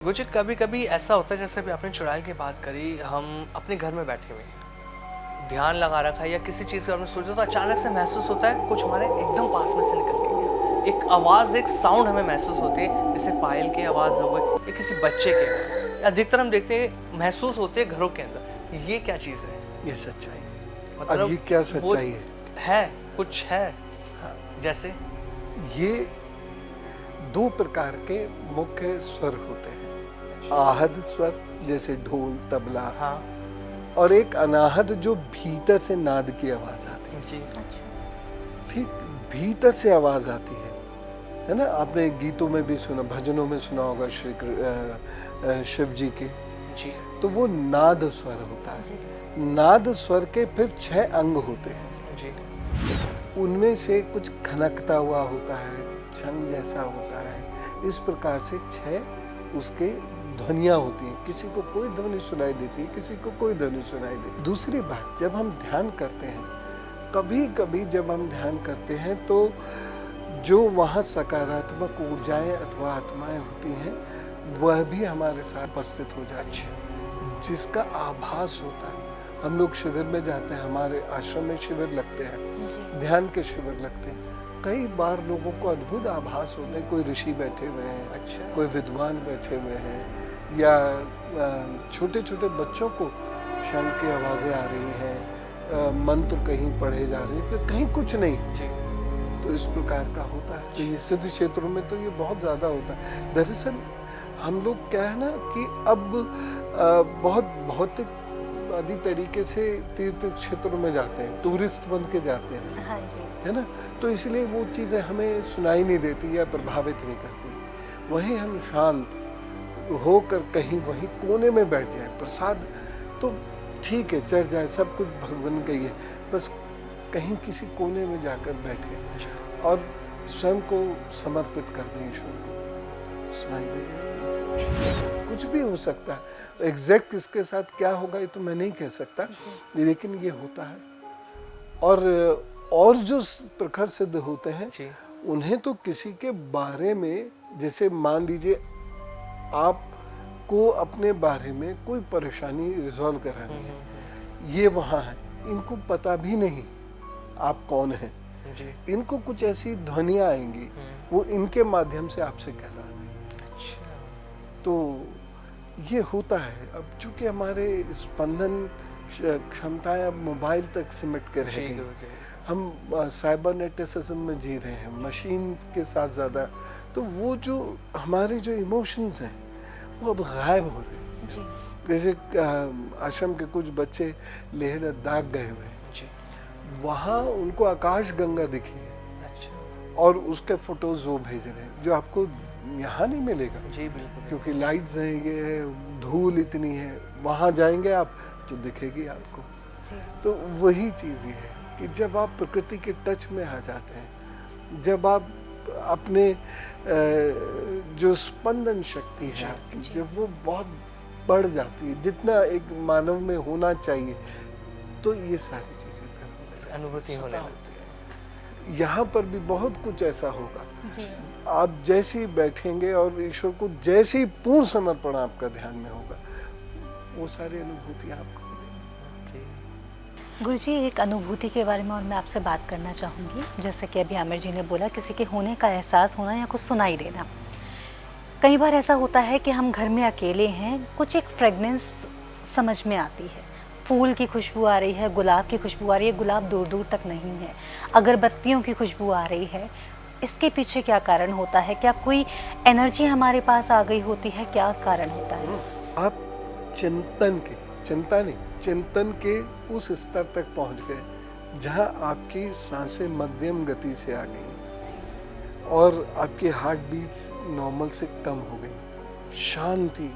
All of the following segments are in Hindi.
मुझे कभी कभी ऐसा होता है, जैसे अभी आपने चुड़ैल की बात करी, हम अपने घर में बैठे हुए हैं, ध्यान लगा रखा है या किसी चीज़ के बारे में सोचा, तो अचानक से महसूस होता है कुछ हमारे एकदम पास में से निकल के गया। एक आवाज़, एक साउंड हमें महसूस होती है, जैसे पायल की आवाज़ हो गई या किसी बच्चे की। अधिकतर हम देखते हैं महसूस होते हैं घरों के अंदर। ये क्या चीज़ है? ये सच्चाई है। अब मतलब ये क्या वो सच्चाई है, कुछ है हाँ, जैसे। ये दो प्रकार के मुख्य स्वर होते हैं। आहद स्वर जैसे ढोल तबला, हाँ और एक अनाहद जो भीतर से नाद की आवाज आती है। जी। ठीक भीतर से आवाज आती है ना। आपने गीतों में भी सुना, भजनों में सुना होगा शिव जी के। जी तो वो नाद स्वर होता है। नाद स्वर के फिर 6 अंग होते हैं। जी। उनमें से कुछ खनकता हुआ होता है, छंग जैसा होता है। इस प्रकार से 6 उसके ध्वनियाँ होती हैं। किसी को कोई ध्वनि सुनाई देती है, किसी को कोई ध्वनि सुनाई देती। दूसरी बात, जब हम ध्यान करते हैं, कभी कभी जब हम ध्यान करते हैं तो जो वहाँ सकारात्मक ऊर्जाएं अथवा आत्माएं होती हैं, वह भी हमारे साथ उपस्थित हो जाती है, जिसका आभास होता है। हम लोग शिविर में जाते हैं, हमारे आश्रम में शिविर लगते हैं, ध्यान के शिविर लगते हैं। कई बार लोगों को अद्भुत आभास होते हैं। कोई ऋषि बैठे हुए हैं, कोई विद्वान बैठे हुए हैं, या छोटे छोटे बच्चों को शंख की आवाज़ें आ रही हैं, मंत्र कहीं पढ़े जा रहे हैं, कहीं कुछ नहीं। तो इस प्रकार का होता है। तो ये सिद्ध क्षेत्रों में तो ये बहुत ज़्यादा होता है। दरअसल हम लोग क्या है ना कि अब बहुत भौतिक आदि तरीके से तीर्थ क्षेत्रों में जाते हैं, टूरिस्ट बन के जाते हैं। हाँ जी। है ना। तो इसलिए वो चीज़ें हमें सुनाई नहीं देती या प्रभावित नहीं करती। वहीं हम शांत होकर कहीं वहीं कोने में बैठ जाए, प्रसाद तो ठीक है, चढ़ जाए, सब कुछ भगवान का ही है, बस कहीं किसी कोने में जाकर बैठे और स्वयं को समर्पित कर दें ईश्वर को, सुनाई दे जाएगा। कुछ भी हो सकता है। एग्जैक्ट इसके साथ क्या होगा ये तो मैं नहीं कह सकता, लेकिन ये होता है। और जो प्रखर सिद्ध होते हैं, उन्हें तो किसी के बारे में, जैसे मान लीजिए आपको अपने बारे में कोई परेशानी रिजॉल्व करानी है, ये वहाँ है, इनको पता भी नहीं आप कौन हैं। इनको कुछ ऐसी ध्वनियाँ आएंगी, वो इनके माध्यम से आपसे कहला देंगे। तो ये होता है। अब चूंकि हमारे स्पंदन क्षमताएं अब मोबाइल तक सिमट के रह गई, हम साइबर नेटिसिज्म में जी रहे हैं, मशीन के साथ ज़्यादा। तो वो जो हमारे जो इमोशंस हैं वो अब गायब हो रहे हैं। जैसे आश्रम के कुछ बच्चे लेह लद्दाख गए हुए हैं, वहाँ उनको आकाश गंगा दिखी है, और उसके फोटोज वो भेज रहे हैं, जो आपको यहाँ नहीं मिलेगा। जी बिल्कुल। क्योंकि लाइट्स हैं, ये है, धूल इतनी है, वहाँ जाएंगे आप तो दिखेगी आपको। तो वही चीज़ ये है कि जब आप प्रकृति के टच में आ जाते हैं, जब आप अपने जो स्पंदन शक्ति है आपकी, जब वो बहुत बढ़ जाती है, जितना एक मानव में होना चाहिए, तो ये सारी चीज़ें फिर अनुभूति होने लगती है। यहाँ पर भी बहुत कुछ ऐसा होगा। आप जैसे ही बैठेंगे और ईश्वर को जैसे ही पूर्ण समर्पण आपका ध्यान में होगा, वो सारी अनुभूतियाँ आपको मिलेंगी। गुरुजी, एक अनुभूति के बारे में और मैं आपसे बात करना चाहूँगी। जैसे कि अभी आमिर जी ने बोला, किसी के होने का एहसास होना या कुछ सुनाई देना। कई बार ऐसा होता है कि हम घर में अकेले हैं, कुछ एक फ्रेगनेंस समझ में आती है, फूल की खुशबू आ रही है, गुलाब की खुशबू आ रही है, गुलाब दूर दूर तक नहीं है, अगरबत्तियों की खुशबू आ रही है। इसके पीछे क्या कारण होता है? क्या कोई एनर्जी हमारे पास आ गई होती है? क्या कारण होता है? आप चिंतन के उस स्तर तक पहुंच गए जहां आपकी सांसें मध्यम गति से आ गई और आपकी हार्ट बीट्स नॉर्मल से कम हो गई, शांति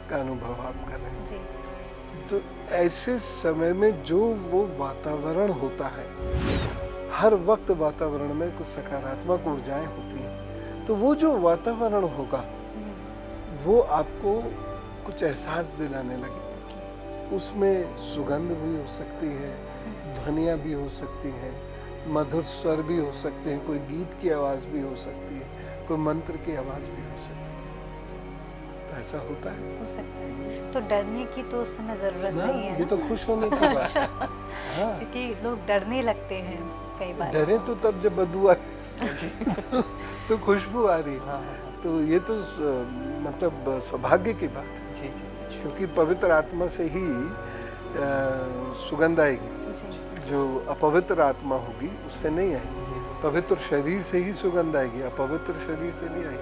का अनुभव आप कर रहे हैं। तो ऐसे समय में जो वो वातावरण होता है, हर वक्त वातावरण में कुछ सकारात्मक ऊर्जाएं होती हैं, तो वो जो वातावरण होगा वो आपको कुछ एहसास दिलाने लगे। उसमें सुगंध भी हो सकती है, ध्वनियाँ भी हो सकती हैं, मधुर स्वर भी हो सकते हैं, कोई गीत की आवाज़ भी हो सकती है, कोई मंत्र की आवाज़ भी हो सकती है। तो ऐसा होता है हो सकता है। तो डरने की तो उस समय जरूरत ना, नहीं है ये ना? तो खुश होने की बात है। हाँ, क्योंकि लोग डरने लगते हैं कई बार। डरे तो तब जब बदबू आई तो खुशबू आ रही हाँ, हाँ, तो ये तो मतलब सौभाग्य की बात है, जी जी जी। क्योंकि पवित्र आत्मा से ही सुगंध आएगी। जी जो अपवित्र आत्मा होगी उससे नहीं आएगी। जी, जी। पवित्र शरीर से ही सुगंध आएगी, अपवित्र शरीर से नहीं आएगी।